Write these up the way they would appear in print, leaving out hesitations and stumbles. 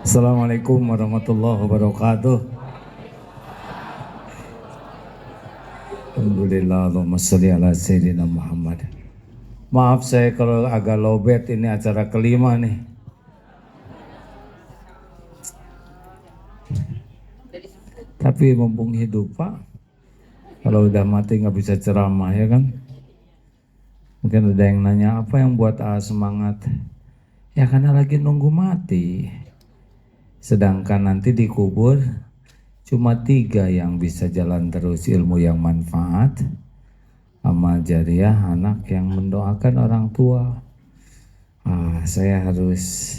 Assalamualaikum warahmatullahi wabarakatuh. Alhamdulillah, Allahumma sholli ala Sayyidina Muhammad. Maaf saya kalau agak lowbat, ini acara kelima nih. Tapi mumpung hidup Pak, kalau udah mati nggak bisa ceramah ya kan. Mungkin ada yang nanya apa yang buat semangat. Ya karena lagi nunggu mati. Sedangkan nanti dikubur cuma 3 yang bisa jalan terus: ilmu yang manfaat, amal jariah, anak yang mendoakan orang tua. Saya harus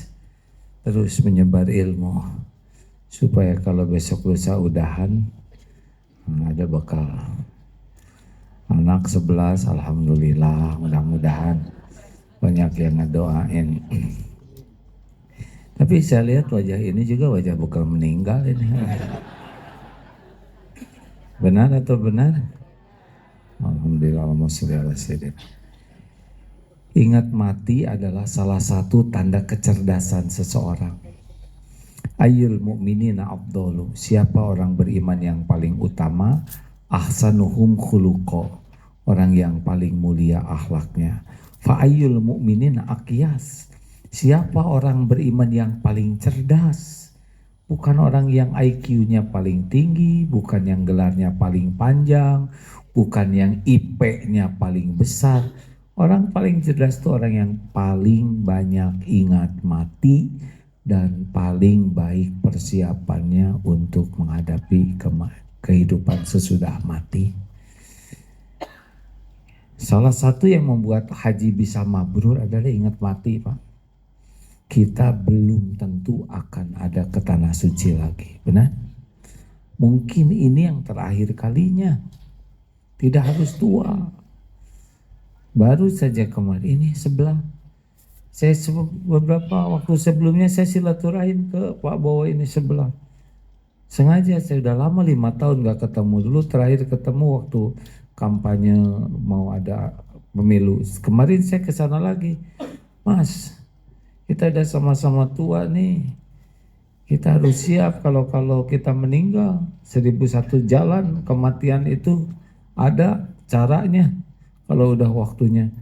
terus menyebar ilmu supaya kalau besok lusa udahan ada bekal. Anak 11, alhamdulillah, mudah-mudahan banyak yang ngedoain. Tapi saya lihat wajah ini juga wajah bekal meninggal ini. Benar atau benar? Alhamdulillah, Allahumma sholli ala sayyidina. Ingat mati adalah salah satu tanda kecerdasan seseorang. Ayyul mu'minina afdalu, siapa orang beriman yang paling utama? Ahsanuhum khuluqa, orang yang paling mulia akhlaknya. Fa ayyul mu'minina aqyas, siapa orang beriman yang paling cerdas? Bukan orang yang IQ-nya paling tinggi, bukan yang gelarnya paling panjang, bukan yang IP-nya paling besar. Orang paling cerdas itu orang yang paling banyak ingat mati dan paling baik persiapannya untuk menghadapi kehidupan sesudah mati. Salah satu yang membuat haji bisa mabrur adalah ingat mati, Pak. Kita belum tentu akan ada ke tanah suci lagi, benar? Mungkin ini yang terakhir kalinya. Tidak harus tua. Baru saja kemarin ini sebelah. Saya beberapa waktu sebelumnya saya silaturahim ke Pak Bowo ini sebelah. Sengaja saya udah lama 5 tahun gak ketemu. Dulu terakhir ketemu waktu kampanye mau ada pemilu. Kemarin saya ke sana lagi. Mas, kita udah sama-sama tua nih. Kita harus siap kalau kita meninggal. 1001 jalan kematian itu ada caranya kalau udah waktunya.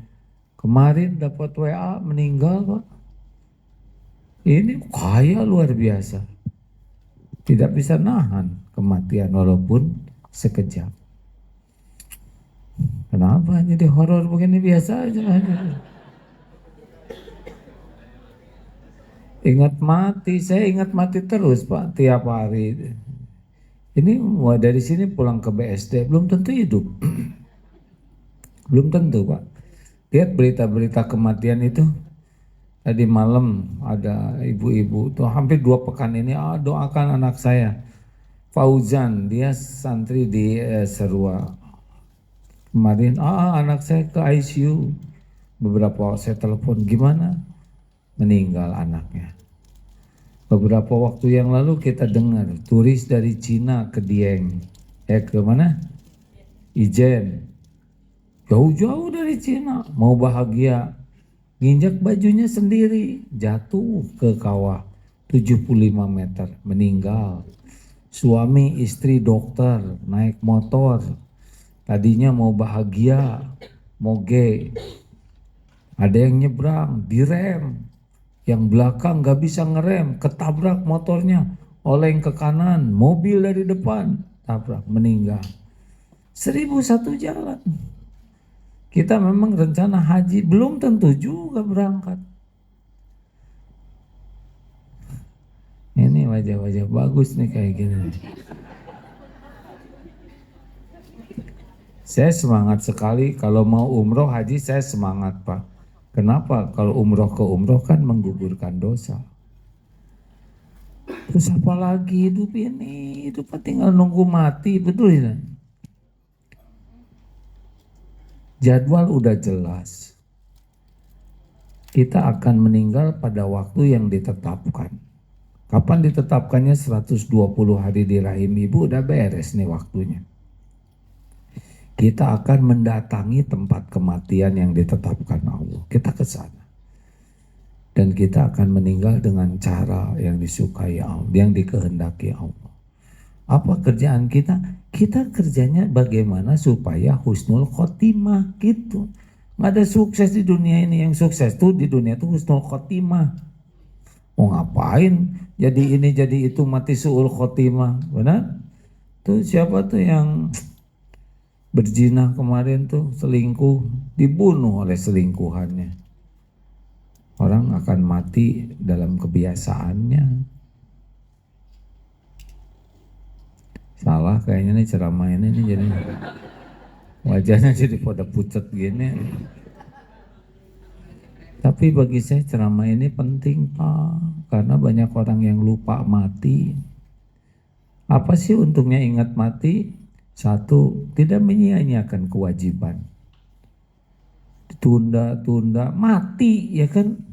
Kemarin dapat WA meninggal, Pak. Ini kaya luar biasa. Tidak bisa nahan kematian walaupun sekejap. Kenapa jadi horor begini? Biasa aja. Ingat mati, saya ingat mati terus Pak, tiap hari. Ini dari sini pulang ke BSD belum tentu hidup. Belum tentu Pak. Lihat berita-berita kematian itu. Tadi malam ada ibu-ibu tuh hampir 2 pekan ini doakan anak saya Fauzan, dia santri di Serua. Kemarin anak saya ke ICU. Beberapa saya telepon, gimana? Meninggal anaknya. Beberapa waktu yang lalu kita dengar turis dari Cina ke Dieng. Ke mana? Ijen. Jauh-jauh dari Cina, mau bahagia. Nginjak bajunya sendiri, jatuh ke kawah 75 meter, meninggal. Suami istri dokter, naik motor. Tadinya mau bahagia, moge. Ada yang nyebrang, direm. Yang belakang gak bisa ngerem, ketabrak motornya, oleng ke kanan, mobil dari depan, tabrak, meninggal. 1001 jalan. Kita memang rencana haji, belum tentu juga berangkat. Ini wajah-wajah bagus nih kayak gini. Saya semangat sekali kalau mau umroh haji, saya semangat Pak. Kenapa? Kalau umroh ke umroh kan menggugurkan dosa. Terus apa lagi hidup ini? Hidup tinggal nunggu mati, betul ya? Jadwal udah jelas. Kita akan meninggal pada waktu yang ditetapkan. Kapan ditetapkannya? 120 hari di rahim ibu udah beres nih waktunya. Kita akan mendatangi tempat kematian yang ditetapkan Allah. Kita ke sana. Dan kita akan meninggal dengan cara yang disukai Allah, yang dikehendaki Allah. Apa kerjaan kita? Kita kerjanya bagaimana supaya husnul khotimah gitu. Nggak ada sukses di dunia ini. Yang sukses tuh di dunia tuh husnul khotimah. Mau ngapain jadi ini jadi itu mati suul khotimah, benar? Tuh siapa tuh yang berzina kemarin tuh selingkuh, dibunuh oleh selingkuhannya. Orang akan mati dalam kebiasaannya. Salah kayaknya nih ceramah ini nih, jadi wajahnya jadi pada pucat gini. Tapi bagi saya ceramah ini penting Pak, karena banyak orang yang lupa mati. Apa sih untungnya ingat mati? Satu, tidak menyia-nyiakan kewajiban. Tunda-tunda mati ya kan.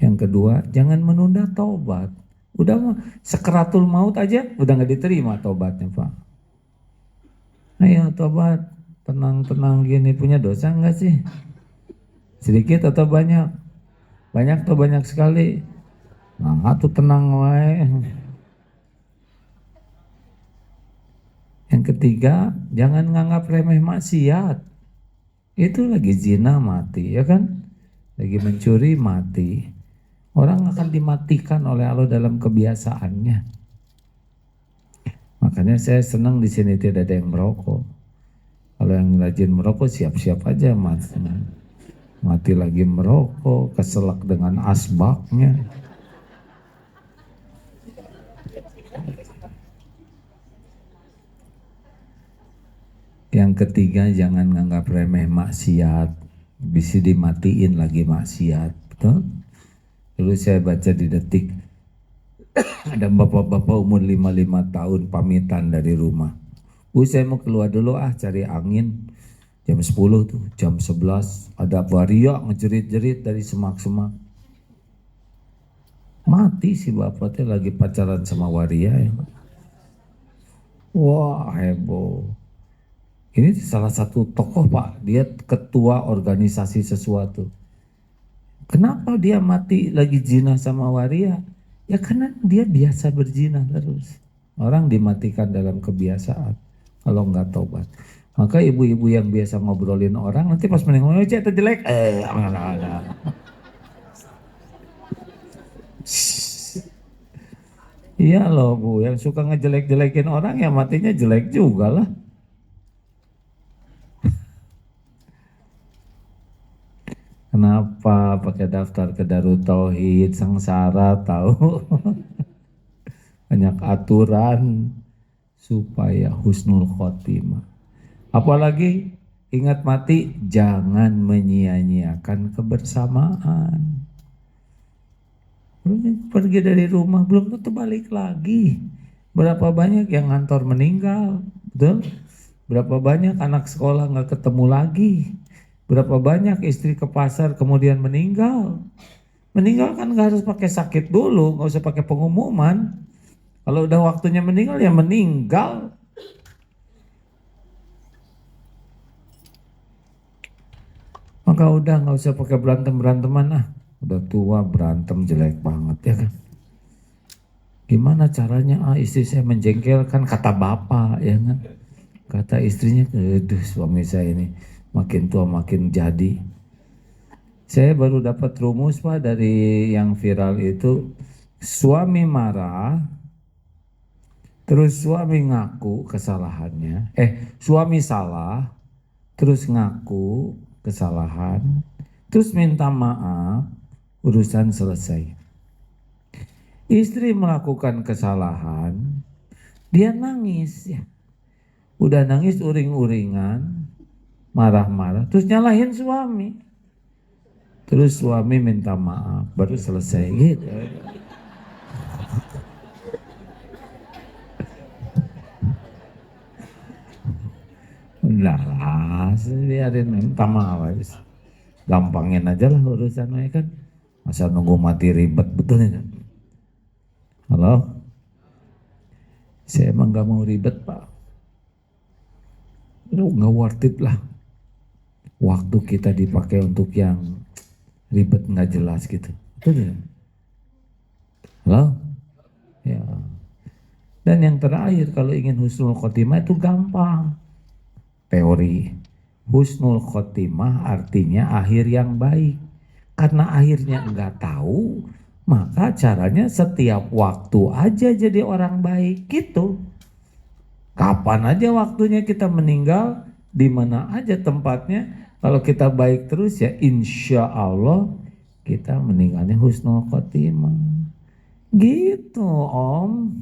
Yang kedua, jangan menunda taubat. Udah sekeratul maut aja udah nggak diterima taubatnya Pak. Ayo taubat, tenang-tenang gini, punya dosa enggak sih? Sedikit atau banyak? Banyak atau banyak sekali? Nah, tuh tenang wae. Yang ketiga, jangan nganggap remeh maksiat. Itu lagi zina mati, ya kan? Lagi mencuri mati. Orang akan dimatikan oleh Allah dalam kebiasaannya. Makanya saya senang di sini tidak ada yang merokok. Kalau yang rajin merokok siap-siap aja mati. Mati lagi merokok, keselak dengan asbaknya. Yang ketiga, jangan nganggap remeh maksiat. Bisa dimatiin lagi maksiat, betul? Dulu saya baca di Detik, ada bapak-bapak umur 55 tahun pamitan dari rumah. Bu, saya mau keluar dulu cari angin. Jam 10 tuh, jam 11 ada waria ngejerit-jerit dari semak-semak. Mati si bapaknya lagi pacaran sama waria ya. Wah, heboh. Ini salah satu tokoh Pak, dia ketua organisasi sesuatu. Kenapa dia mati lagi zina sama waria? Ya karena dia biasa berzina terus. Orang dimatikan dalam kebiasaan kalau nggak tobat. Maka ibu-ibu yang biasa ngobrolin orang nanti pas menengok, oh cek jelek, iya loh Bu, yang suka ngejelek-jelekin orang ya matinya jelek juga lah. Kenapa pakai daftar ke Darut Tauhid, sengsara tahu. Banyak aturan supaya husnul khotimah. Apalagi ingat mati, jangan menyia-nyiakan kebersamaan. Pergi dari rumah belum tentu balik lagi. Berapa banyak yang ngantor meninggal, betul? Berapa banyak anak sekolah nggak ketemu lagi. Berapa banyak istri ke pasar kemudian meninggal. Meninggal kan nggak harus pakai sakit dulu, nggak usah pakai pengumuman. Kalau udah waktunya meninggal ya meninggal. Maka udah nggak usah pakai berantem-beranteman Udah tua berantem jelek banget ya kan. Gimana caranya istri saya menjengkelkan kata bapak ya kan. Kata istrinya, aduh suami saya ini makin tua makin jadi. Saya baru dapat rumus Pak dari yang viral itu. Suami marah, terus suami ngaku kesalahannya. Suami salah, terus ngaku kesalahan, terus minta maaf, urusan selesai. Istri melakukan kesalahan, dia nangis ya. Udah nangis uring-uringan, marah-marah, terus nyalahin suami. Terus suami minta maaf, baru selesai gitu. Udah lah, biarin minta maaf aja. Gampangin aja lah urusannya kan. Masa nunggu mati ribet betul ya. Halo? Saya emang gak mau ribet Pak. Itu gak worth it lah. Waktu kita dipakai untuk yang ribet nggak jelas gitu. Betul tidak? Halo? Ya. Dan yang terakhir, kalau ingin husnul khotimah itu gampang. Teori. Husnul khotimah artinya akhir yang baik. Karena akhirnya enggak tahu, maka caranya setiap waktu aja jadi orang baik gitu. Kapan aja waktunya kita meninggal, di mana aja tempatnya, kalau kita baik terus ya insya Allah kita meninggalnya husnul khotimah. Gitu Om,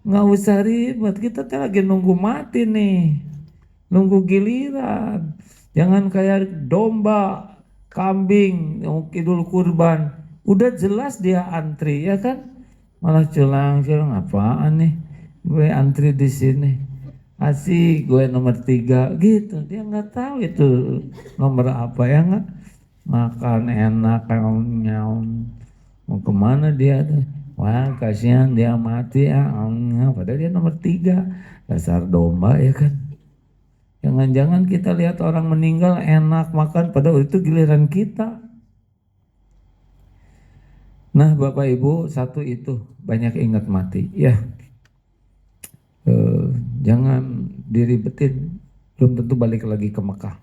nggak usah ribet, kita tuh lagi nunggu mati nih, nunggu giliran. Jangan kayak domba, kambing, idul kurban, udah jelas dia antri ya kan, malah culang-culang apaan nih, gue antri di sini, asik gue nomor 3 gitu, dia nggak tahu itu nomor apa ya nggak, makan enak mau kemana dia tuh, wah kasihan dia mati ya, padahal dia nomor 3, dasar domba ya kan. Jangan-jangan kita lihat orang meninggal enak makan, padahal itu giliran kita. Nah Bapak Ibu, satu itu banyak ingat mati ya, jangan diribetin, belum tentu balik lagi ke Mekah.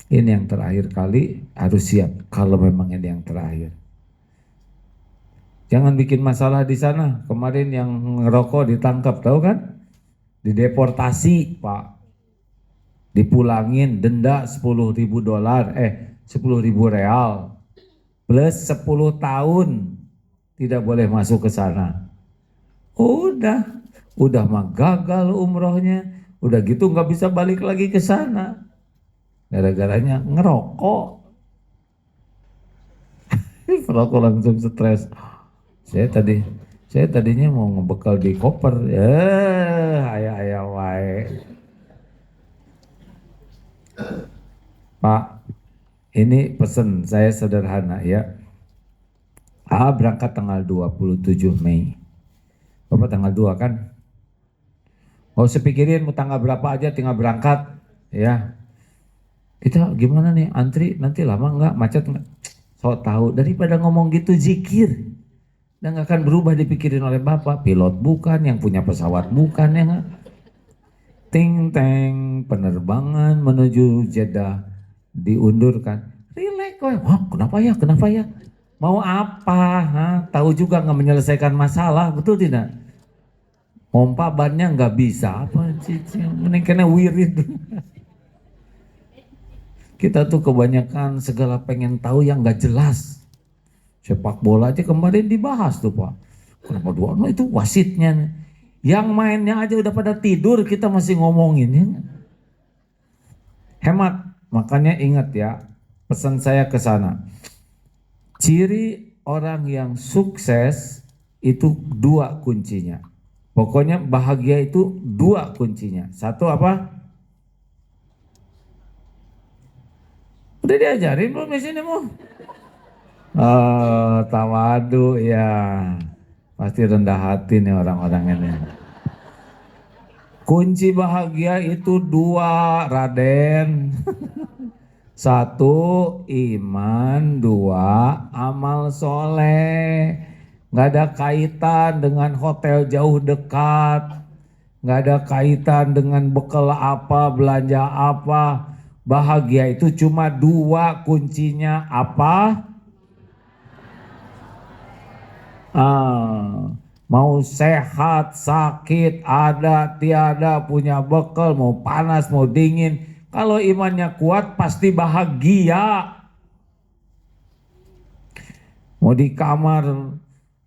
Ini yang terakhir kali, harus siap kalau memang ini yang terakhir. Jangan bikin masalah di sana. Kemarin yang ngerokok ditangkap, tahu kan? Dideportasi, Pak. Dipulangin denda 10.000 dolar, 10.000 real. Plus 10 tahun tidak boleh masuk ke sana. Udah mah gagal umrohnya. Udah gitu nggak bisa balik lagi ke sana. Gara-garanya ngerokok. Perokok langsung stres. Saya tadinya mau ngebekal di koper, ayah wae. Pak, ini pesen saya sederhana ya. Berangkat tanggal 27 Mei. Bapak tanggal 2 kan? Gak usah pikirin mau tanggal berapa aja, tinggal berangkat ya. Kita gimana nih, antri nanti lama nggak, macet nggak? So tahu, daripada ngomong gitu zikir. Dan gak akan berubah dipikirin oleh Bapak. Pilot bukan, yang punya pesawat bukan ya nggak? Ting teng, penerbangan menuju Jeddah diundurkan. Relax kok. Wah, kenapa ya? Kenapa ya? Mau apa? Tahu juga nggak menyelesaikan masalah, betul tidak? Pompa bannya nggak bisa, apa sih? Mending kena wirid. Kita tuh kebanyakan segala pengen tahu yang nggak jelas. Sepak bola aja kemarin dibahas tuh Pak. Kenapa dua? No, itu wasitnya. Yang mainnya aja udah pada tidur, kita masih ngomongin ya. Hemat, makanya ingat ya, pesan saya ke sana. Ciri orang yang sukses itu 2 kuncinya. Pokoknya bahagia itu 2 kuncinya. Satu apa? Udah diajarin belum di sini mau? Oh, tawadu ya. Pasti rendah hati nih orang-orang ini. Kunci bahagia itu 2, Raden. 1 iman, 2 amal soleh. Nggak ada kaitan dengan hotel jauh dekat. Nggak ada kaitan dengan bekal apa, belanja apa. Bahagia itu cuma 2 kuncinya apa? Mau sehat, sakit, ada, tiada, punya bekal, mau panas, mau dingin. Kalau imannya kuat pasti bahagia. Mau di kamar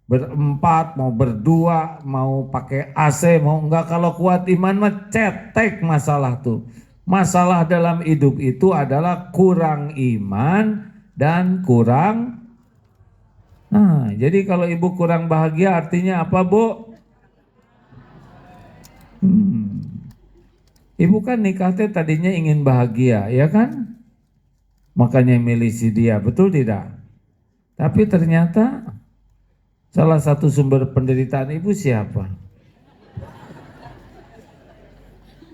berempat, mau berdua, mau pakai AC, mau enggak, kalau kuat iman mah cetek masalah tuh. Masalah dalam hidup itu adalah kurang iman dan kurang. Nah, jadi kalau ibu kurang bahagia artinya apa, Bu? Ibu kan nikah teh tadinya ingin bahagia, ya kan? Makanya milih si dia, betul tidak? Tapi ternyata salah satu sumber penderitaan ibu siapa?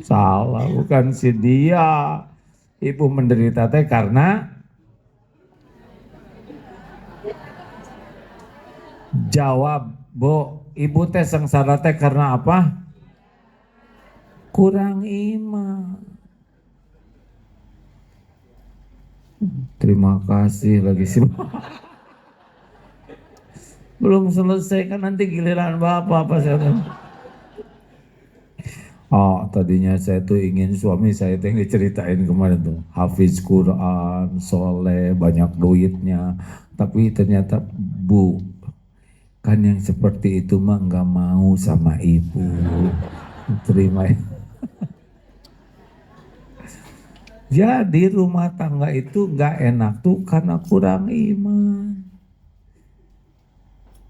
Salah, bukan si dia. Ibu menderita teh karena Jawab, Bu, ibu teh sengsara teh karena apa? Kurang iman. Terima kasih lagi sih. Belum selesai kan nanti giliran Bapak apa saya. Oh, tadinya saya tuh ingin suami saya tuh yang diceritain kemarin tuh hafiz Quran, soleh, banyak duitnya. Tapi ternyata Bu, kan yang seperti itu mah nggak mau sama ibu. Terima ya. Jadi rumah tangga itu nggak enak tuh karena kurang iman.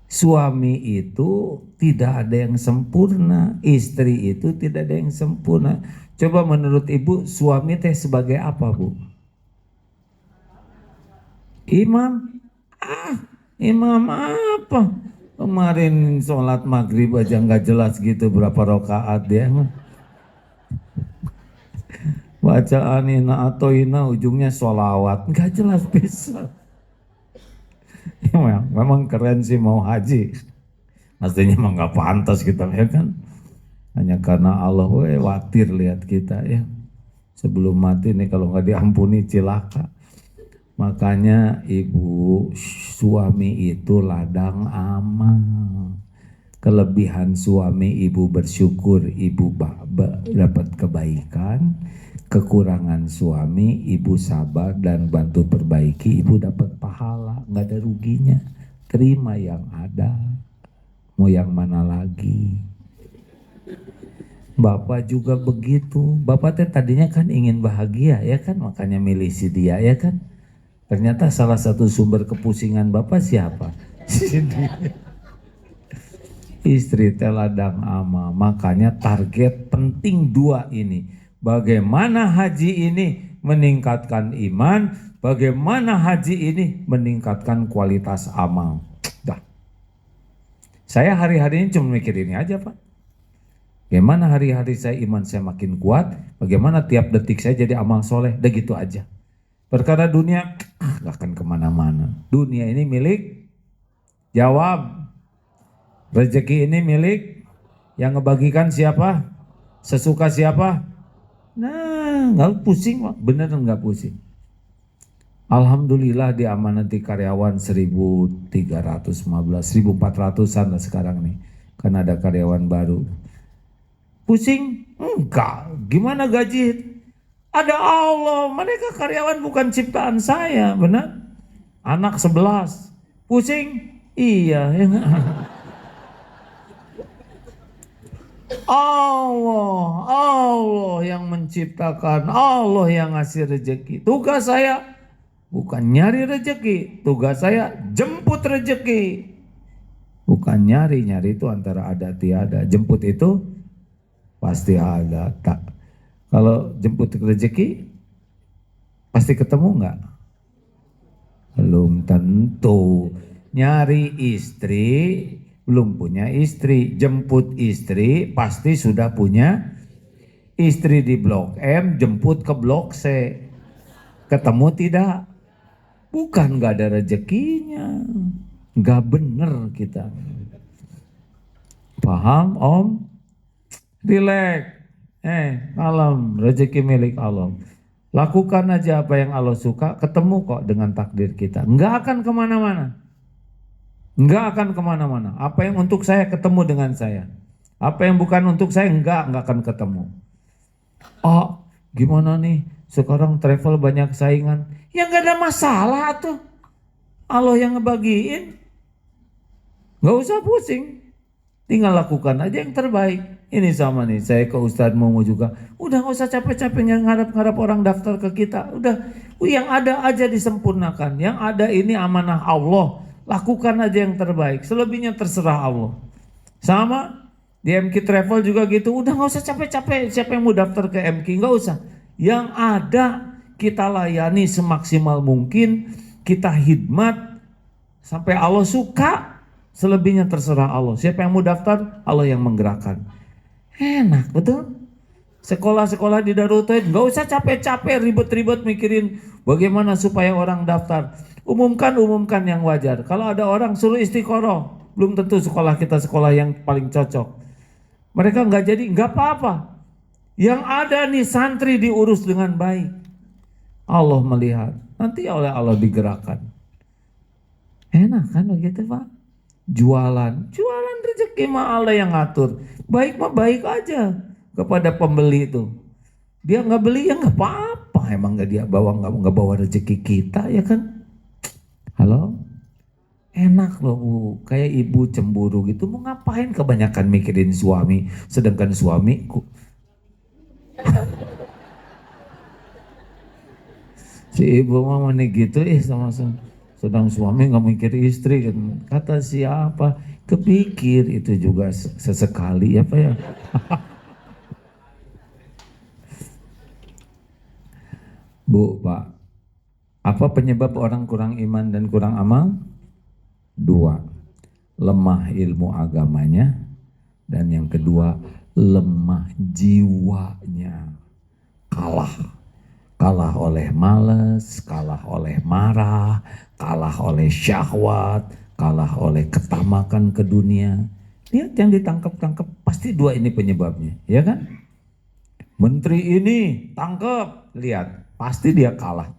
Suami itu tidak ada yang sempurna, istri itu tidak ada yang sempurna. Coba menurut ibu, suami teh sebagai apa, Bu? Imam? Ah, imam apa? Kemarin sholat maghrib aja nggak jelas gitu berapa rakaat dia. Bacaan ina atau ina ujungnya sholawat, nggak jelas bisa. Memang keren sih mau haji. Aslinya emang nggak pantas kita ya kan. Hanya karena Allah khawatir lihat kita ya. Sebelum mati nih kalau nggak diampuni cilaka. Makanya ibu, suami itu ladang amal. Kelebihan suami ibu bersyukur ibu dapat kebaikan. Kekurangan suami ibu sabar dan bantu perbaiki ibu dapat pahala. Nggak ada ruginya. Terima yang ada. Mau yang mana lagi? Bapak juga begitu. Bapak teh tadinya kan ingin bahagia ya kan, makanya milih si dia ya kan. Ternyata salah satu sumber kepusingan Bapak siapa? Si dia. Istri teh ladang amal. Makanya target penting dua ini. Bagaimana haji ini meningkatkan iman, bagaimana haji ini meningkatkan kualitas amal. Dah. Saya hari-hari ini cuma mikir ini aja Pak. Bagaimana hari-hari saya iman saya makin kuat, bagaimana tiap detik saya jadi amal soleh, udah gitu aja. Perkara dunia, gak akan kemana-mana. Dunia ini milik, jawab. Rezeki ini milik, yang ngebagikan siapa? Sesuka siapa? Nah, gak pusing Pak, bener gak pusing. Alhamdulillah diamanati karyawan 1.315, 1.400an lah sekarang nih. Karena ada karyawan baru. Pusing? Enggak. Gimana gaji? Ada Allah. Mereka karyawan bukan ciptaan saya, benar? Anak 11. Pusing? Iya. Allah yang menciptakan, Allah yang ngasih rezeki. Tugas saya bukan nyari rezeki, tugas saya jemput rezeki. Bukan nyari itu antara ada tiada. Jemput itu pasti ada. Tak. Kalau jemput rezeki pasti ketemu nggak? Belum tentu. Nyari istri belum punya istri, jemput istri pasti sudah punya istri di blok M, jemput ke blok C. Ketemu tidak? Bukan nggak ada rezekinya, nggak bener kita. Paham Om? Relax, kalem, rezeki milik Allah. Lakukan aja apa yang Allah suka, ketemu kok dengan takdir kita. Nggak akan kemana-mana. Nggak akan kemana-mana. Apa yang untuk saya ketemu dengan saya. Apa yang bukan untuk saya nggak akan ketemu. Oh, gimana nih? Sekarang travel banyak saingan. Ya nggak ada masalah tuh. Allah yang ngebagiin. Nggak usah pusing. Tinggal lakukan aja yang terbaik. Ini sama nih, saya ke Ustadz Momo juga. Udah nggak usah capek-capek ngarap-ngarap orang daftar ke kita. Udah, yang ada aja disempurnakan. Yang ada ini amanah Allah. Lakukan aja yang terbaik, selebihnya terserah Allah. Sama di MK Travel juga gitu, udah gak usah capek-capek siapa yang mau daftar ke MK, gak usah. Yang ada kita layani semaksimal mungkin, kita khidmat sampai Allah suka, selebihnya terserah Allah. Siapa yang mau daftar, Allah yang menggerakkan. Enak betul. Sekolah-sekolah di Darut Tauhid gak usah capek-capek ribet-ribet mikirin bagaimana supaya orang daftar. Umumkan yang wajar. Kalau ada orang suruh istiqoroh, Belum tentu sekolah kita sekolah yang paling cocok. Mereka nggak jadi, nggak apa-apa. Yang ada nih santri diurus dengan baik. Allah melihat, nanti oleh Allah digerakkan. Enak kan begitu Pak? Jualan rezeki mah Allah yang ngatur. Baik mah baik aja kepada pembeli itu. Dia nggak beli ya nggak apa-apa. Emang nggak dia bawa nggak bawa rezeki kita ya kan? Halo? Enak loh Bu, kayak ibu cemburu gitu. Mau ngapain kebanyakan mikirin suami, sedangkan suamiku si ibu mah nih gitu sama sedang suami nggak mikir istri kan. Kata siapa? Kepikir itu juga sesekali ya Pak ya. Bu, Pak, apa penyebab orang kurang iman dan kurang amal? Dua, lemah ilmu agamanya, dan yang kedua lemah jiwanya. Kalah oleh males, kalah oleh marah, kalah oleh syahwat, kalah oleh ketamakan ke dunia. Lihat yang ditangkap-tangkap, pasti dua ini penyebabnya, ya kan? Menteri ini tangkap, lihat, pasti dia kalah.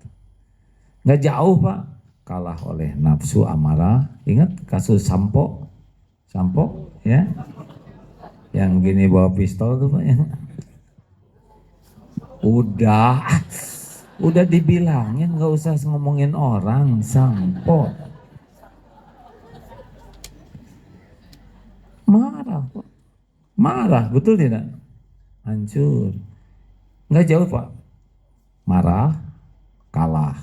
Nggak jauh Pak, kalah oleh nafsu amarah. Ingat kasus Sampo ya, yang gini bawa pistol tuh Pak ya. Udah dibilangin nggak usah ngomongin orang. Sampo marah Pak, marah betul tidak? Hancur, nggak jauh Pak, marah, kalah,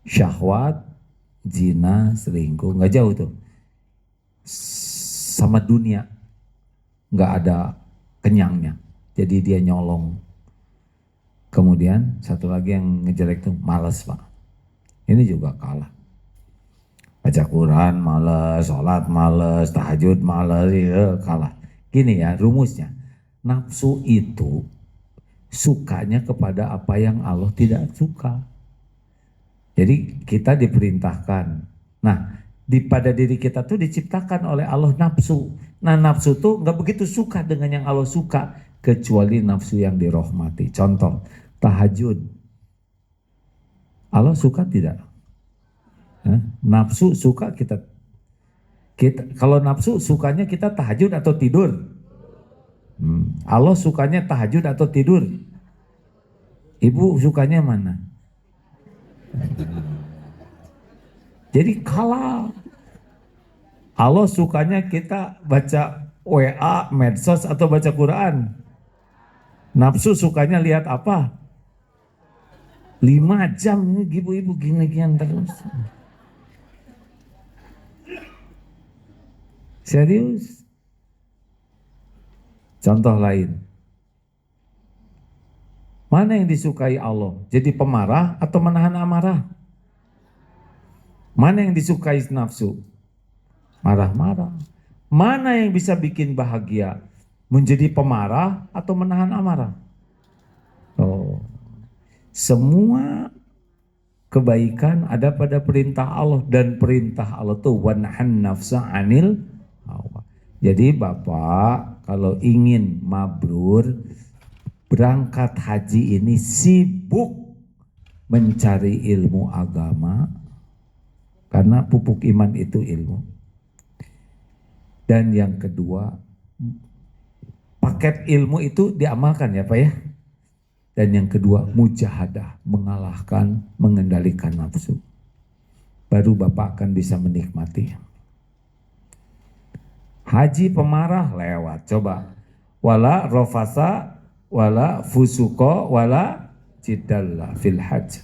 syahwat, zina, selingkuh, nggak jauh tuh. Sama dunia nggak ada kenyangnya, jadi dia nyolong. Kemudian satu lagi yang ngejelek tuh malas Pak, ini juga kalah. Baca Quran malas, sholat malas, tahajud malas, ya kalah. Gini ya rumusnya, nafsu itu sukanya kepada apa yang Allah tidak suka. Jadi kita diperintahkan. Nah, pada diri kita tuh diciptakan oleh Allah nafsu. Nah, nafsu tuh nggak begitu suka dengan yang Allah suka, kecuali nafsu yang dirahmati. Contoh, tahajud. Allah suka tidak? Nafsu suka kita kalau nafsu sukanya kita tahajud atau tidur? Allah sukanya tahajud atau tidur? Ibu sukanya mana? Jadi kalah. Allah sukanya kita baca WA, medsos atau baca Quran. Nafsu sukanya lihat apa? 5 jam ini ibu-ibu gini-gini terus. Serius. Contoh lain. Mana yang disukai Allah? Jadi pemarah atau menahan amarah? Mana yang disukai nafsu? Marah-marah. Mana yang bisa bikin bahagia? Menjadi pemarah atau menahan amarah? Oh. Semua kebaikan ada pada perintah Allah, dan perintah Allah tuh wanhan nafsa anil hawa. Jadi Bapak kalau ingin mabrur berangkat haji ini sibuk mencari ilmu agama, karena pupuk iman itu ilmu. Dan yang kedua, paket ilmu itu diamalkan ya Pak ya. Dan yang kedua, mujahadah, mengalahkan, mengendalikan nafsu. Baru Bapak akan bisa menikmati. Haji pemarah lewat, coba. Wala rofasa, wala fusuko, wala jidalla fil hajj.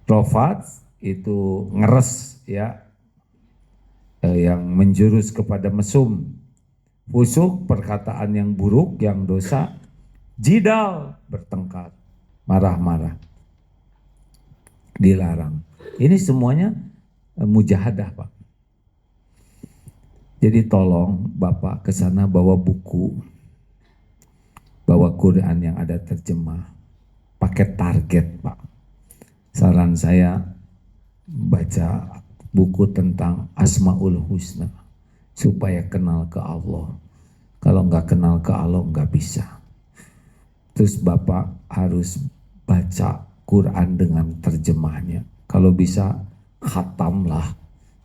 Rofat itu ngeres ya, yang menjurus kepada mesum. Fusuk perkataan yang buruk, yang dosa. Jidal bertengkar, marah-marah, dilarang. Ini semuanya mujahadah Pak. Jadi tolong Bapak ke sana bawa buku, bawa Quran yang ada terjemah, pakai target Pak. Saran saya baca buku tentang Asmaul Husna supaya kenal ke Allah. Kalau nggak kenal ke Allah nggak bisa. Terus Bapak harus baca Quran dengan terjemahnya. Kalau bisa khatamlah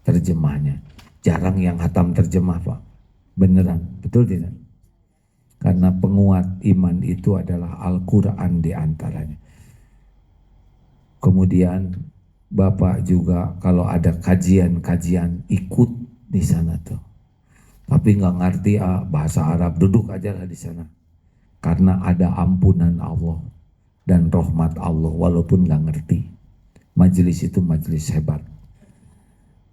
terjemahnya. Jarang yang khatam terjemah Pak. Beneran, betul tidak? Karena penguat iman itu adalah Al-Quran diantaranya. Kemudian Bapak juga kalau ada kajian-kajian ikut di sana tuh. Tapi nggak ngerti bahasa Arab, duduk aja lah di sana. Karena ada ampunan Allah dan rahmat Allah walaupun nggak ngerti. Majelis itu majelis hebat.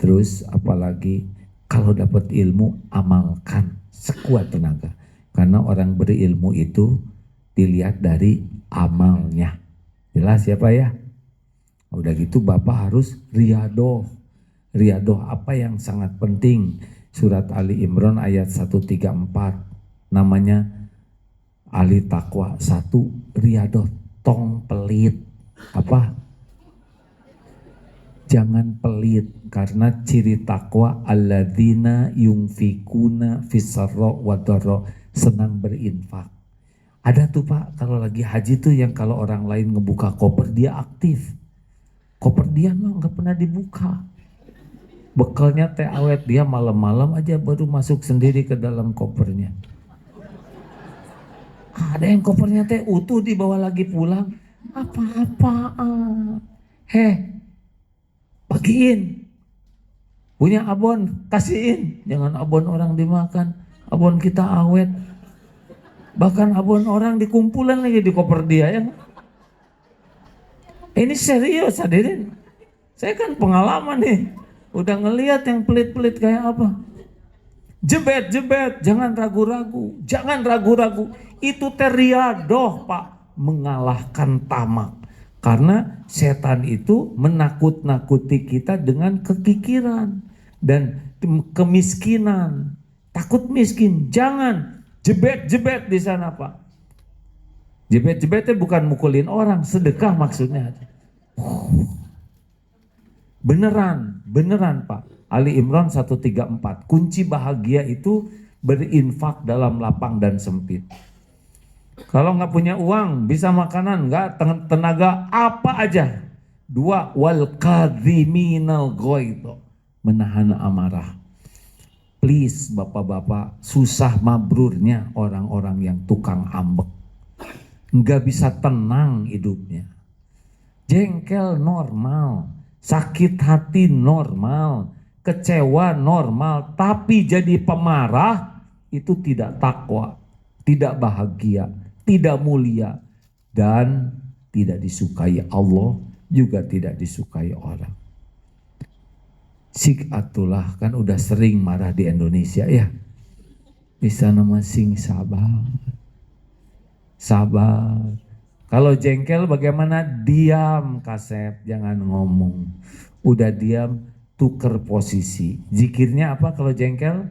Terus apalagi kalau dapat ilmu amalkan sekuat tenaga. Karena orang berilmu itu dilihat dari amalnya. Jelas ya Pak ya? Udah gitu Bapak harus riadoh. Riadoh apa yang sangat penting? Surat Ali Imran ayat 134. Namanya Ali Taqwa 1. Riadoh tong pelit. Apa? Jangan pelit, karena ciri takwa alladzina yunfikuna fis-sarra wa dharra, senang berinfak. Ada tuh Pak kalau lagi haji tuh yang kalau orang lain ngebuka koper dia aktif. Koper dia mah nggak pernah dibuka. Bekalnya teh awet, dia malam-malam aja baru masuk sendiri ke dalam kopernya. Ada yang kopernya teh utuh dibawa lagi pulang. Apa-apaan? Bagiin. Punya abon, kasihin. Jangan abon orang dimakan. Abon kita awet. Bahkan abon orang dikumpulan lagi di koper dia ya. Ini serius hadirin. Saya kan pengalaman nih. Udah ngelihat yang pelit-pelit kayak apa. Jebet, jangan ragu-ragu. Jangan ragu-ragu. Itu teriadoh Pak. Mengalahkan tamak. Karena setan itu menakut-nakuti kita dengan kekikiran dan kemiskinan. Takut miskin, jangan jebet-jebet di sana Pak. Jebet-jebetnya bukan mukulin orang, sedekah maksudnya. Beneran Pak. Ali Imran 134. Kunci bahagia itu berinfak dalam lapang dan sempit. Kalau nggak punya uang, bisa makanan, nggak tenaga, apa aja. 2, wal kadhiminal ghaidh, menahan amarah. Please bapak-bapak, susah mabrurnya orang-orang yang tukang ambek. Nggak bisa tenang hidupnya. Jengkel normal, sakit hati normal, kecewa normal, tapi jadi pemarah itu tidak takwa, tidak bahagia, tidak mulia, dan tidak disukai Allah, juga tidak disukai orang. Sikatullah kan udah sering marah di Indonesia ya. Di sana masing sabar. Kalau jengkel bagaimana? Diam Kasep, jangan ngomong. Udah diam, tuker posisi. Zikirnya apa kalau jengkel?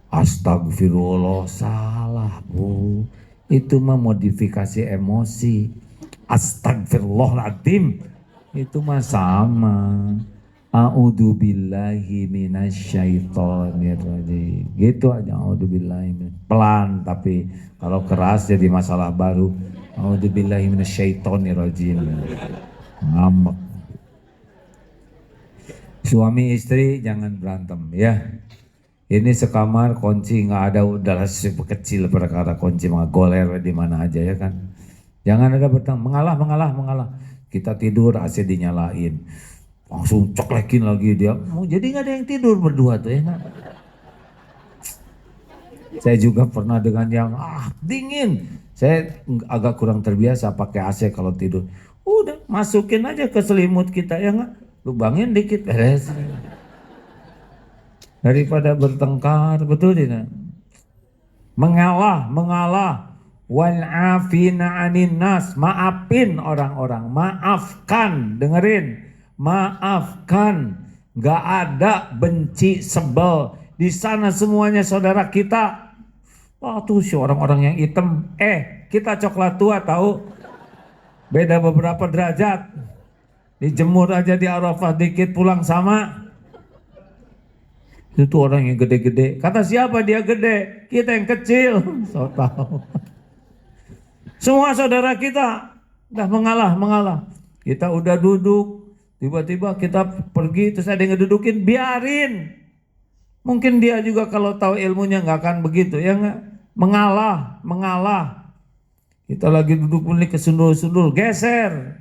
Astagfirullah, salah Bu. Itu mah modifikasi emosi. Astagfirullahaladzim, itu mah sama. A'udzubillahi minasyaitonirrajim. Gitu aja, a'udzubillahi. Pelan, tapi kalau keras jadi masalah baru. A'udzubillahi minasyaitonirrajim. Ngambek. Suami istri jangan berantem ya. Ini sekamar kunci nggak ada, udahlah kecil perkara kunci mah goler di mana aja ya kan. Jangan ada mengalah. Kita tidur AC dinyalain, langsung coklekin lagi dia. Jadi nggak ada yang tidur berdua tuh ya. Saya juga pernah dengan yang dingin. Saya agak kurang terbiasa pakai AC kalau tidur. Udah masukin aja ke selimut kita ya nggak, lubangin dikit beres. Daripada bertengkar, betul tidak? Mengalah. Wal afina anin nas, maafin orang-orang, maafkan, dengerin, maafkan, gak ada benci sebel di sana, semuanya saudara kita. Tuh si orang-orang yang hitam, kita coklat tua tahu, beda beberapa derajat. Dijemur aja di Arafah dikit pulang sama. Itu orang yang gede-gede. Kata siapa dia gede? Kita yang kecil. So tahu. Semua saudara kita udah mengalah. Kita udah duduk, tiba-tiba kita pergi terus ada yang ngedudukin, biarin. Mungkin dia juga kalau tahu ilmunya nggak akan begitu, ya nggak? Mengalah. Kita lagi duduk ini kesundul-sundul, geser.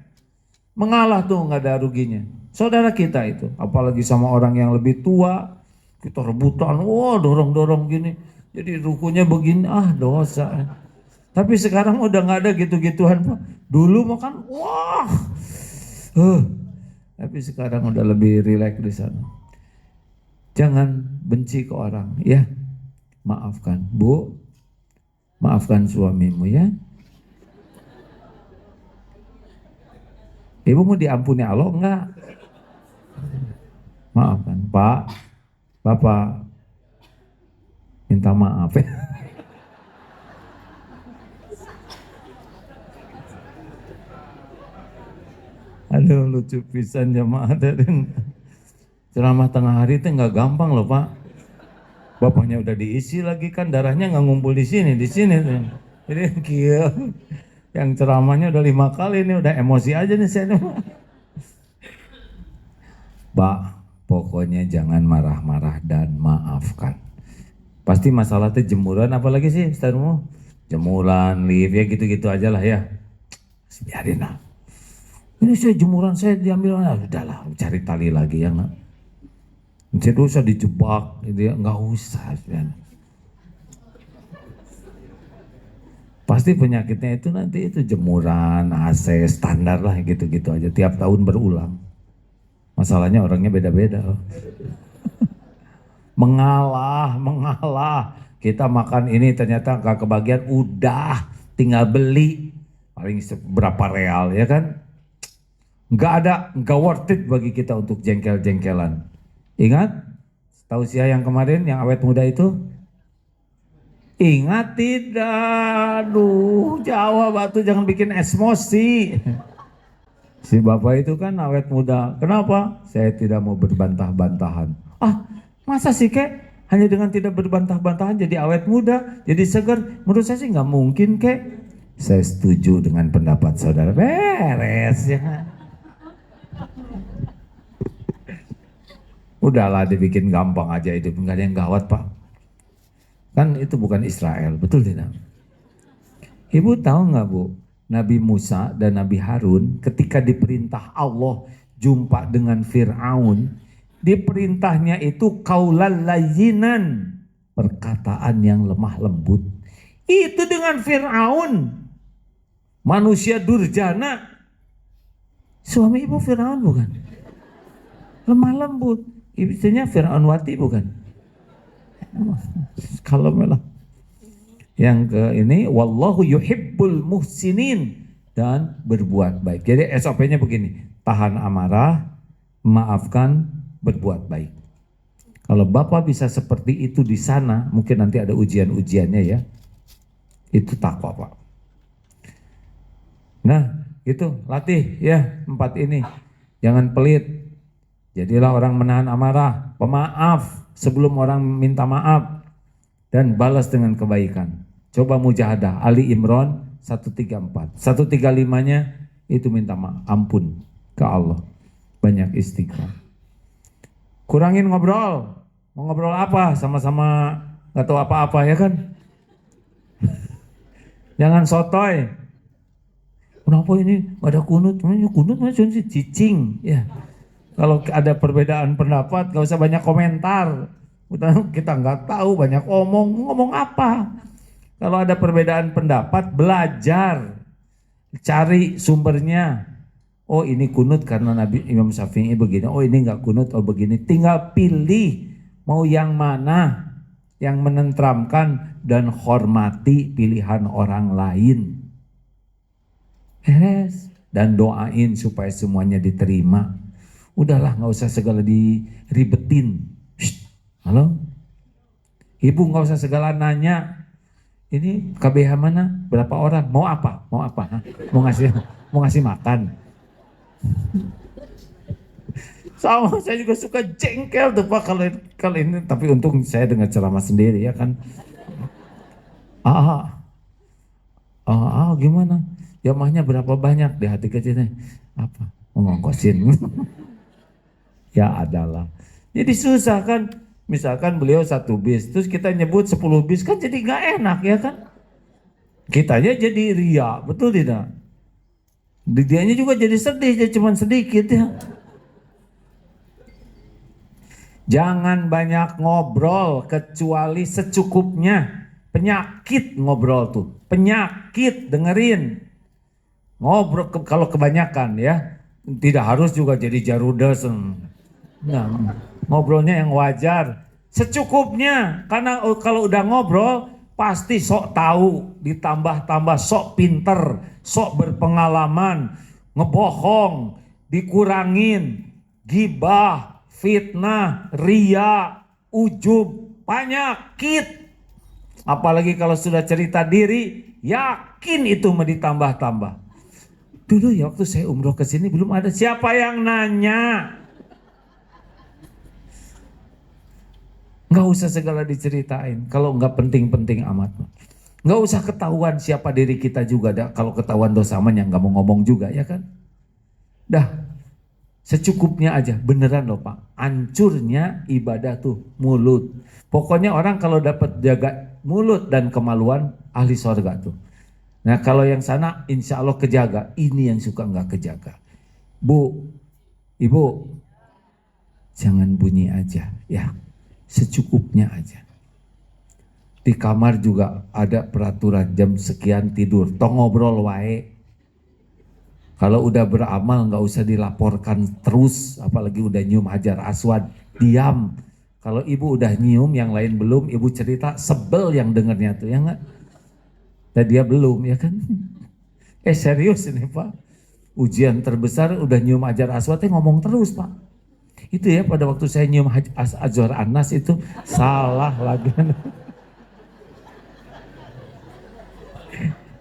Mengalah tuh nggak ada ruginya. Saudara kita itu, apalagi sama orang yang lebih tua, kita rebutan, wah dorong-dorong gini. Jadi rukunya begini, dosa. Tapi sekarang udah nggak ada gitu-gituan, Pak. Dulu makan, wah. Tapi sekarang udah lebih rileks di sana. Jangan benci ke orang, ya. Maafkan, Bu. Maafkan suamimu, ya. Ibu mau diampuni Allah enggak? Maafkan, Pak. Bapak minta maaf ya. Aduh, lucu pisan jamaah dari ceramah tengah hari itu nggak gampang loh, Pak. Bapaknya udah diisi lagi kan, darahnya nggak ngumpul di sini tuh. Jadi kia, yang ceramahnya udah 5 kali ini udah emosi aja nih saya. Pak, pokoknya jangan marah-marah dan maafkan. Pasti masalah itu jemuran, apalagi sih Ustazmu? Jemuran, lift, ya gitu-gitu aja lah ya. Biarin lah. Ini saya jemuran saya diambil, udahlah cari tali lagi ya nggak. Tidak usah dijebak, gitu ya, nggak usah. Pasti penyakitnya itu nanti itu jemuran, AC, standar lah gitu-gitu aja. Tiap tahun berulang. Masalahnya orangnya beda-beda. Mengalah. Kita makan ini ternyata nggak kebagian, udah tinggal beli. Paling berapa real ya kan? Nggak worth it bagi kita untuk jengkel-jengkelan. Ingat tausiah yang kemarin yang awet muda itu? Ingat tidak? Aduh, jawab batu, jangan bikin emosi. Si bapak itu kan awet muda. Kenapa? Saya tidak mau berbantah-bantahan. Masa sih kek? Hanya dengan tidak berbantah-bantahan jadi awet muda, jadi segar. Menurut saya sih nggak mungkin kek. Saya setuju dengan pendapat saudara. Beres ya. Udahlah dibikin gampang aja, itu nggak ada yang gawat, Pak. Kan itu bukan Israel, betul tidak? Ibu tahu nggak, Bu? Nabi Musa dan Nabi Harun ketika diperintah Allah jumpa dengan Fir'aun, diperintahnya itu qaulal layyinan, perkataan yang lemah lembut. Itu dengan Fir'aun, manusia durjana. Suami ibu Fir'aun bukan? Lemah lembut. Istrinya Fir'aunwati bukan? Kalau melah. Yang ke ini, wallahu yuhibbul muhsinin, dan berbuat baik. Jadi SOP-nya begini, tahan amarah, maafkan, berbuat baik. Kalau Bapak bisa seperti itu di sana, mungkin nanti ada ujian-ujiannya ya. Itu takwa, Pak. Nah, itu latih ya 4 ini. Jangan pelit. Jadilah orang menahan amarah, pemaaf sebelum orang minta maaf, dan balas dengan kebaikan. Coba mujahadah Ali Imran 134. 135-nya itu minta maaf, ampun ke Allah. Banyak istighfar. Kurangin ngobrol. Mau ngobrol apa? Sama-sama gak tahu apa-apa ya kan? Jangan sotoy. Kenapa ini gak ada kunut? Kunut macam si cicing ya. Kalau ada perbedaan pendapat, gak usah banyak komentar. Kita nggak tahu, banyak ngomong apa. Kalau ada perbedaan pendapat, belajar, cari sumbernya. Oh ini kunut karena Nabi Imam Syafi'i begini. Oh ini nggak kunut, oh begini. Tinggal pilih mau yang mana, yang menenteramkan dan hormati pilihan orang lain. Beres. Dan doain supaya semuanya diterima. Udahlah, nggak usah segala diribetin. Halo, ibu nggak usah segala nanya. Ini KBH mana? Berapa orang? Mau apa? Mau apa? Mau ngasih makan? Sama, saya juga suka jengkel tuh Pak kalau ini, tapi untung saya dengar ceramah sendiri ya kan. Ah, gimana? Jamaahnya berapa banyak di hati kecilnya? Apa? Ngongkosin. Ya adalah. Jadi susah kan. Misalkan beliau 1 bis, terus kita nyebut 10 bis kan jadi nggak enak ya kan? Kitanya jadi ria, betul tidak? Dianya juga jadi sedih, jadi cuma sedikit ya. Jangan banyak ngobrol kecuali secukupnya. Penyakit ngobrol tuh, penyakit dengerin. Ngobrol kalau kebanyakan ya, tidak harus juga jadi jarudes. Nah, ngobrolnya yang wajar, secukupnya. Karena kalau udah ngobrol pasti sok tahu, ditambah-tambah sok pinter, sok berpengalaman, ngebohong, dikurangin, gibah, fitnah, ria, ujub, penyakit. Apalagi kalau sudah cerita diri, yakin itu mau ditambah-tambah. Dulu ya waktu saya umroh ke sini belum ada siapa yang nanya. Nggak usah segala diceritain kalau nggak penting-penting amat. Nggak usah ketahuan siapa diri kita juga. Kalau ketahuan dosa yang nggak mau ngomong juga ya kan. Dah secukupnya aja, beneran loh Pak. Hancurnya ibadah tuh mulut. Pokoknya orang kalau dapat jaga mulut dan kemaluan, ahli sorga tuh. Nah kalau yang sana insya Allah kejaga, ini yang suka nggak kejaga. Bu, Ibu, jangan bunyi aja ya, secukupnya aja. Di kamar juga ada peraturan jam sekian tidur, tong ngobrol wae. Kalau udah beramal nggak usah dilaporkan terus, apalagi udah nyium hajar aswad, diam. Kalau ibu udah nyium, yang lain belum, ibu cerita, sebel yang dengernya tuh ya nggak? Dan dia belum ya kan? Serius ini Pak, ujian terbesar udah nyium hajar aswadnya ngomong terus Pak. Itu ya pada waktu saya nyium Azhar Anas itu salah lagi.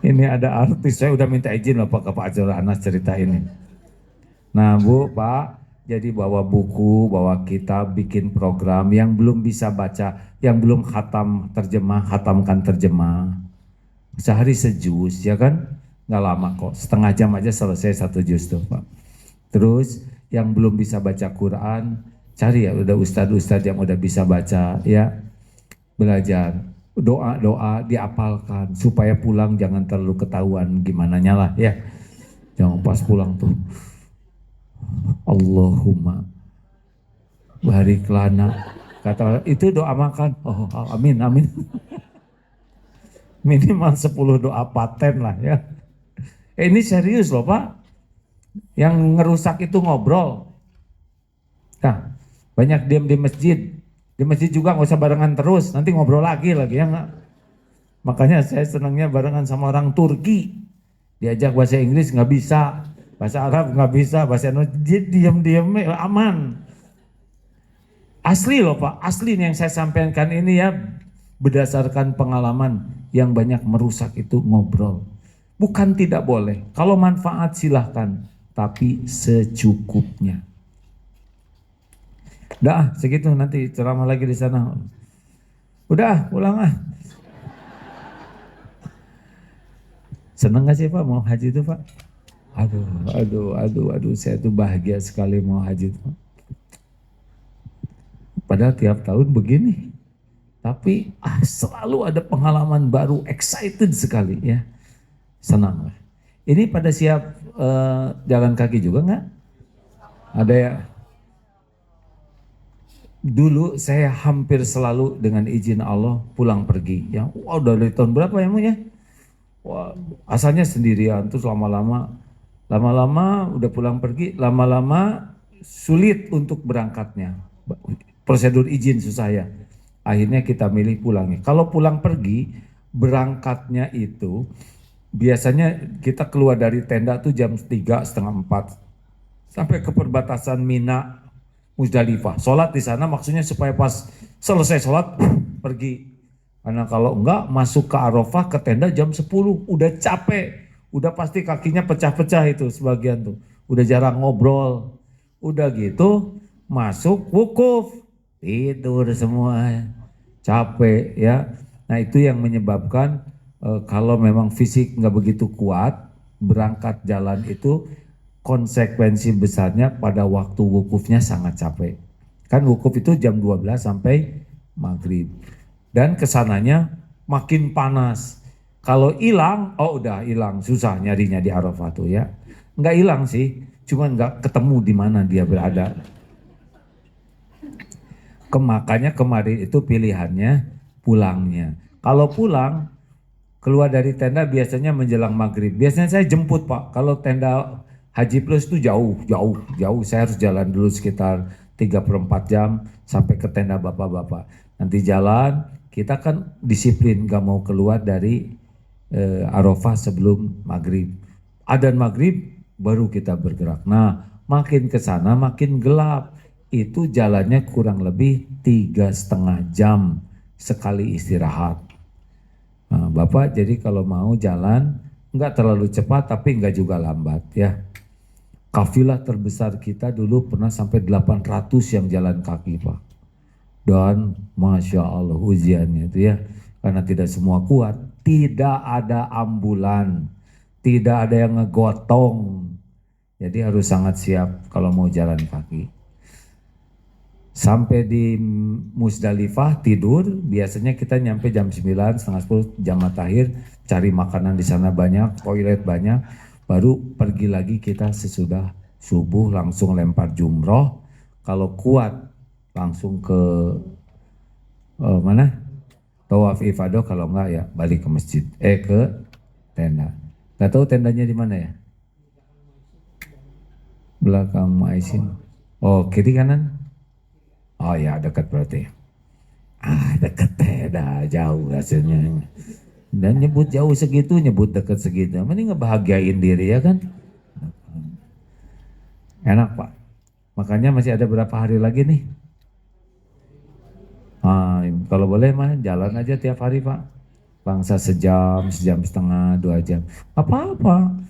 Ini ada artis, saya udah minta izin loh Pak ke Pak Azhar Anas cerita ini. Nah Bu, Pak, jadi bawa buku, bawa kitab, bikin program. Yang belum bisa baca, yang belum khatam terjemah, khatamkan terjemah. Sehari sejus ya kan, nggak lama kok, setengah jam aja selesai 1 juz tuh Pak. Terus yang belum bisa baca Quran, cari ya udah ustadz-ustadz yang udah bisa baca ya, belajar doa-doa diapalkan supaya pulang jangan terlalu ketahuan gimana nyala ya, jangan pas pulang tuh Allahumma barik lana, kata itu doa makan, oh amin amin. Minimal 10 doa paten lah ya. Ini serius loh Pak. Yang ngerusak itu ngobrol. Nah, banyak diam di masjid. Di masjid juga nggak usah barengan terus. Nanti ngobrol lagi ya nggak. Makanya saya senangnya barengan sama orang Turki. Diajak bahasa Inggris nggak bisa. Bahasa Arab nggak bisa. Bahasa Indonesia diam-diam aman. Asli loh Pak. Asli nih yang saya sampaikan ini ya. Berdasarkan pengalaman yang banyak merusak itu ngobrol. Bukan tidak boleh, kalau manfaat silahkan, tapi secukupnya. Udah segitu, nanti ceramah lagi di sana. Udah pulang ah. Seneng gak sih Pak mau haji itu Pak? Aduh, saya tuh bahagia sekali mau haji itu. Padahal tiap tahun begini. Tapi selalu ada pengalaman baru, excited sekali ya, senang. Ini pada siap jalan kaki juga nggak? Ada ya? Dulu saya hampir selalu dengan izin Allah pulang pergi. Ya, wah udah dari tahun berapa ya ya? Wah, asalnya sendirian, terus lama-lama udah pulang pergi, lama-lama sulit untuk berangkatnya. Prosedur izin susah ya. Akhirnya kita milih pulangnya. Kalau pulang pergi, berangkatnya itu biasanya kita keluar dari tenda tuh jam 3, setengah 4. Sampai ke perbatasan Mina, Musdalifah. Sholat di sana maksudnya supaya pas selesai sholat, pergi. Karena kalau enggak masuk ke Arafah ke tenda jam 10, udah capek. Udah pasti kakinya pecah-pecah itu sebagian tuh. Udah jarang ngobrol. Udah gitu masuk wukuf, tidur semua, capek ya. Nah itu yang menyebabkan kalau memang fisik nggak begitu kuat, berangkat jalan itu konsekuensi besarnya pada waktu wukufnya sangat capek. Kan wukuf itu jam 12 sampai maghrib. Dan kesananya makin panas. Kalau hilang, oh udah hilang, susah nyarinya di Arafah tuh ya. Nggak hilang sih, cuman nggak ketemu di mana dia berada. Makanya kemarin itu pilihannya pulangnya. Kalau pulang, keluar dari tenda biasanya menjelang maghrib. Biasanya saya jemput Pak. Kalau tenda Haji Plus itu jauh. Saya harus jalan dulu sekitar 3/4 jam sampai ke tenda bapak-bapak. Nanti jalan, kita kan disiplin gak mau keluar dari Arafah sebelum maghrib. Adzan maghrib baru kita bergerak. Nah makin ke sana makin gelap. Itu jalannya kurang lebih 3,5 jam sekali istirahat. Nah, Bapak jadi kalau mau jalan nggak terlalu cepat tapi nggak juga lambat ya. Kafilah terbesar kita dulu pernah sampai 800 yang jalan kaki Pak. Dan Masya Allah ujiannya itu ya. Karena tidak semua kuat. Tidak ada ambulan. Tidak ada yang ngegotong. Jadi harus sangat siap kalau mau jalan kaki. Sampai di Musdalifah tidur, biasanya kita nyampe jam 9, setengah 10 jam akhir, cari makanan di sana banyak, toilet banyak, baru pergi lagi kita sesudah subuh langsung lempar jumroh. Kalau kuat langsung ke mana? Tawaf ifadah, kalau enggak ya balik ke masjid, ke tenda. Gak tahu tendanya di mana ya? Belakang Maisin. Oh kiri kanan? Oh ya dekat berarti. Dekat dah jauh hasilnya. Dan nyebut jauh segitu, nyebut dekat segitu. Mending ngebahagiain diri ya kan. Enak Pak. Makanya masih ada berapa hari lagi nih. Kalau boleh mah jalan aja tiap hari Pak. Bangsa sejam, sejam setengah, 2 jam. Apa-apa.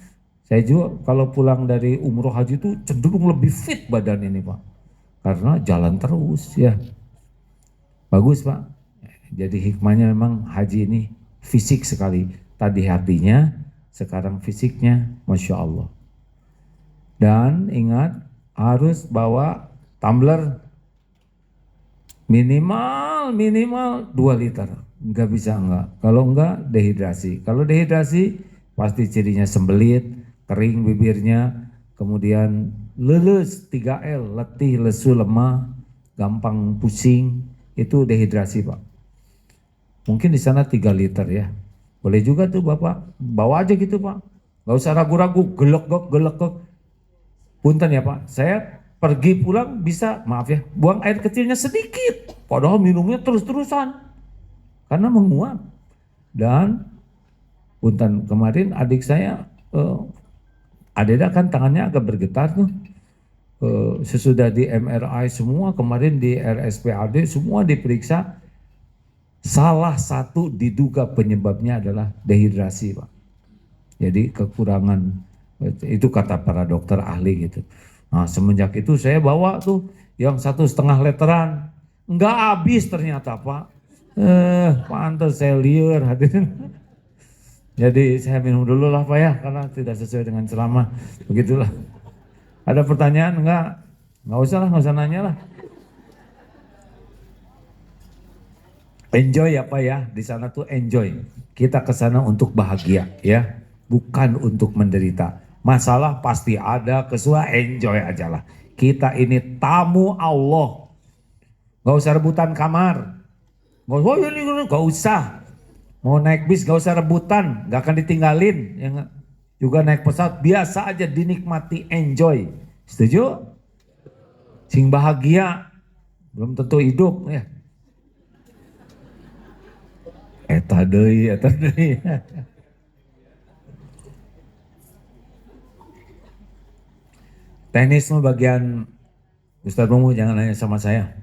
Saya juga kalau pulang dari umroh haji itu cenderung lebih fit badan ini Pak. Karena jalan terus ya. Bagus Pak. Jadi hikmahnya memang haji ini fisik sekali. Tadi hatinya, sekarang fisiknya Masya Allah. Dan ingat harus bawa tumbler minimal 2 liter. Enggak bisa enggak. Kalau enggak dehidrasi. Kalau dehidrasi pasti cirinya sembelit, kering bibirnya, kemudian leles 3L, letih, lesu, lemah, gampang pusing, itu dehidrasi Pak. Mungkin di sana 3 liter ya. Boleh juga tuh Bapak, bawa aja gitu Pak. Gak usah ragu-ragu, gelek-gelek. Punten ya Pak, saya pergi pulang bisa, maaf ya, buang air kecilnya sedikit. Padahal minumnya terus-terusan. Karena menguap. Dan punten kemarin adik saya, Adeda kan tangannya agak bergetar tuh. Sesudah di MRI semua, kemarin di RSPAD semua diperiksa. Salah satu diduga penyebabnya adalah dehidrasi Pak. Jadi kekurangan, itu kata para dokter ahli gitu. Nah semenjak itu saya bawa tuh yang 1,5 literan. Nggak habis ternyata Pak. Pantes saya liur hadirin. Jadi saya minum dulu lah Pak ya, karena tidak sesuai dengan ceramah. Begitulah. Ada pertanyaan enggak? Enggak usah nanya lah. Enjoy ya Pak ya, di sana tuh enjoy. Kita ke sana untuk bahagia ya, bukan untuk menderita. Masalah pasti ada, kesuai enjoy aja lah. Kita ini tamu Allah. Enggak usah rebutan kamar. Enggak usah. Mau naik bis gak usah rebutan, gak akan ditinggalin. Yang juga naik pesawat biasa aja dinikmati, enjoy. Setuju? Sing bahagia, belum tentu hidup ya. Eta deui. Teknis mah bagian Ustadz Mumu, jangan nanya sama saya.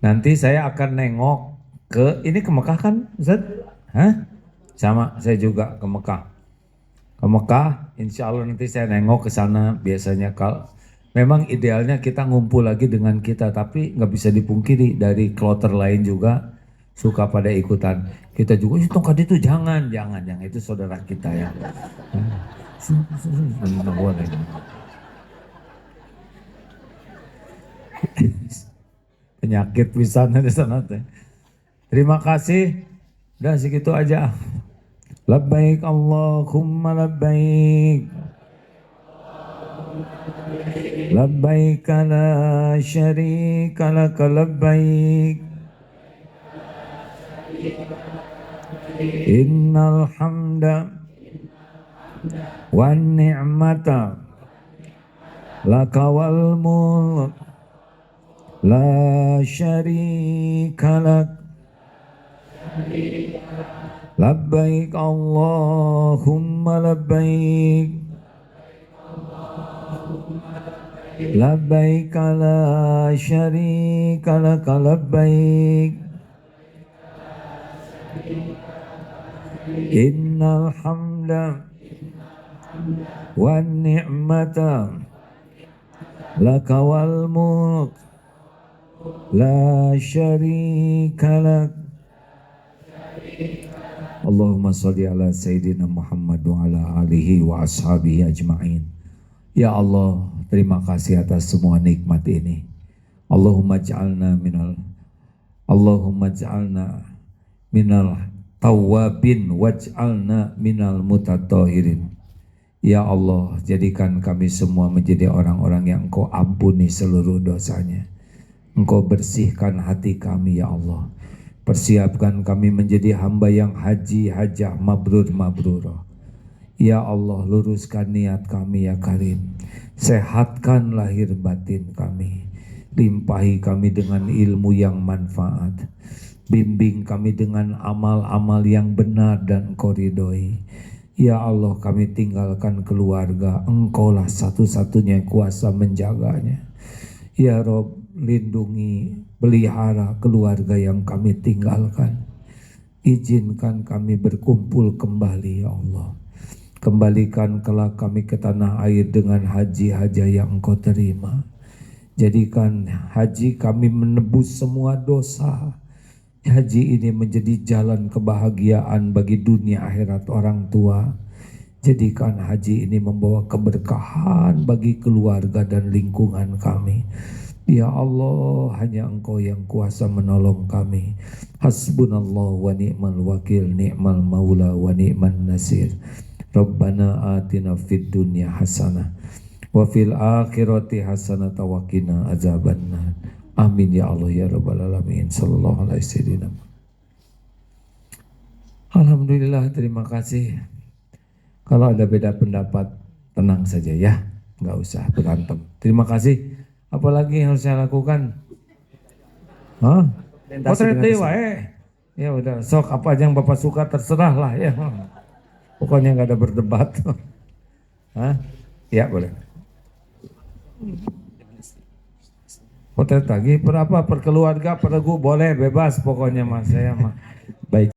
Nanti saya akan nengok ini ke Mekah kan Ustaz? Hah? Sama saya juga ke Mekah. Ke Mekah, insya Allah nanti saya nengok ke sana biasanya kalau Memang idealnya kita ngumpul lagi dengan kita, tapi nggak bisa dipungkiri dari kloter lain juga suka pada ikutan. Kita juga, tongkat itu jangan, itu saudara kita ya. Nggak boleh. Penyakit pisan di sana teh. Terima kasih. Udah segitu aja. Labbaik Allahumma labbaik. Labbaik la syarika laka labbaik. Innal hamda wan ni'mata laka wal mulk la syarika lak. Labbaik Allahumma labbaik. Labbaik la syarika laka labbaik. Innal hamda wan ni'mata laka wal mulk la syarika lak. Allahumma sholli ala sayyidina Muhammad wa ala alihi wa ashabihi ajma'in. Ya Allah, terima kasih atas semua nikmat ini. Allahumma ja'alna minal tawwabin waj'alna minal mutatahirin. Ya Allah, jadikan kami semua menjadi orang-orang yang Engkau ampuni seluruh dosanya. Engkau bersihkan hati kami ya Allah. Persiapkan kami menjadi hamba yang hajah mabrur. Ya Allah, luruskan niat kami ya Karim. Sehatkan lahir batin kami. Limpahi kami dengan ilmu yang manfaat. Bimbing kami dengan amal-amal yang benar dan Engkau ridhoi. Ya Allah, kami tinggalkan keluarga, Engkaulah satu-satunya yang kuasa menjaganya. Ya Rob, lindungi, pelihara keluarga yang kami tinggalkan. Izinkan kami berkumpul kembali ya Allah. Kembalikan kelak kami ke tanah air dengan haji-haja yang Engkau terima. Jadikan haji kami menebus semua dosa. Haji ini menjadi jalan kebahagiaan bagi dunia akhirat orang tua. Jadikan haji ini membawa keberkahan bagi keluarga dan lingkungan kami. Ya Allah, hanya Engkau yang kuasa menolong kami. Hasbunallah wa ni'mal wakil, ni'mal maula wa ni'man nasir. Rabbana atina fid dunya hasanah wa fil akhirati hasanah wa qina azabannar. Amin ya Allah ya rabbal alamin. Sallallahu alaihi wasallam. Alhamdulillah, terima kasih. Kalau ada beda pendapat, tenang saja ya, nggak usah berantem. Terima kasih. Apalagi yang harus saya lakukan? Hah? Potret dewa ya udah, sok apa aja yang Bapak suka terserah lah ya. Pokoknya nggak ada berdebat. Hah? Ya boleh. Potret lagi, berapa per keluarga, per regu boleh bebas pokoknya mas saya mah. Baik.